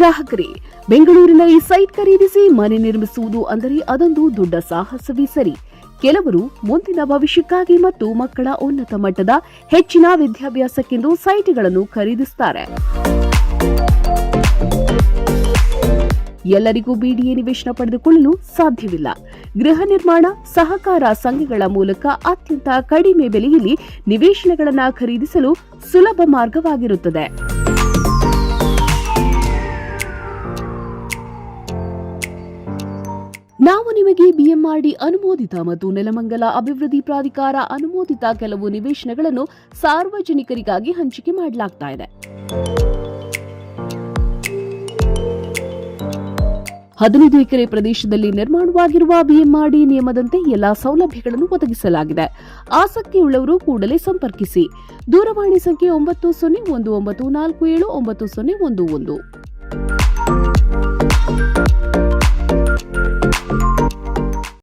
ಗ್ರಾಹಕರೇ, ಬೆಂಗಳೂರಿನ ಈ ಸೈಟ್ ಖರೀದಿಸಿ ಮನೆ ನಿರ್ಮಿಸುವುದು ಅಂದರೆ ಅದೊಂದು ದೊಡ್ಡ ಸಾಹಸವೇ ಸರಿ. ಕೆಲವರು ಮುಂದಿನ ಭವಿಷ್ಯಕ್ಕಾಗಿ ಮತ್ತು ಮಕ್ಕಳ ಉನ್ನತ ಮಟ್ಟದ ಹೆಚ್ಚಿನ ವಿದ್ಯಾಭ್ಯಾಸಕ್ಕೆಂದು ಸೈಟ್ಗಳನ್ನು ಖರೀದಿಸುತ್ತಾರೆ. ಎಲ್ಲರಿಗೂ ಬಿಡಿಎ ನಿವೇಶನ ಪಡೆದುಕೊಳ್ಳಲು ಸಾಧ್ಯವಿಲ್ಲ. ಗೃಹ ನಿರ್ಮಾಣ ಸಹಕಾರ ಸಂಘಗಳ ಮೂಲಕ ಅತ್ಯಂತ ಕಡಿಮೆ ಬೆಲೆಯಲ್ಲಿ ನಿವೇಶನಗಳನ್ನು ಖರೀದಿಸಲು ಸುಲಭ ಮಾರ್ಗವಾಗಿರುತ್ತದೆ. ನಾವು ನಿಮಗೆ ಬಿಎಂಆರ್ಡಿ ಅನುಮೋದಿತ ಮತ್ತು ನೆಲಮಂಗಲ ಅಭಿವೃದ್ಧಿ ಪ್ರಾಧಿಕಾರ ಅನುಮೋದಿತ ಕೆಲವು ನಿವೇಶನಗಳನ್ನು ಸಾರ್ವಜನಿಕರಿಗಾಗಿ ಹಂಚಿಕೆ ಮಾಡಲಾಗ್ತಾ ಇದೆ. 15 ಎಕರೆ ಪ್ರದೇಶದಲ್ಲಿ ನಿರ್ಮಾಣವಾಗಿರುವ ಬಿಎಂಆರ್ಡಿ ನಿಯಮದಂತೆ ಎಲ್ಲಾ ಸೌಲಭ್ಯಗಳನ್ನು ಒದಗಿಸಲಾಗಿದೆ. ಆಸಕ್ತಿಯುಳ್ಳವರು ಕೂಡಲೇ ಸಂಪರ್ಕಿಸಿ. ದೂರವಾಣಿ ಸಂಖ್ಯೆ 901994799011.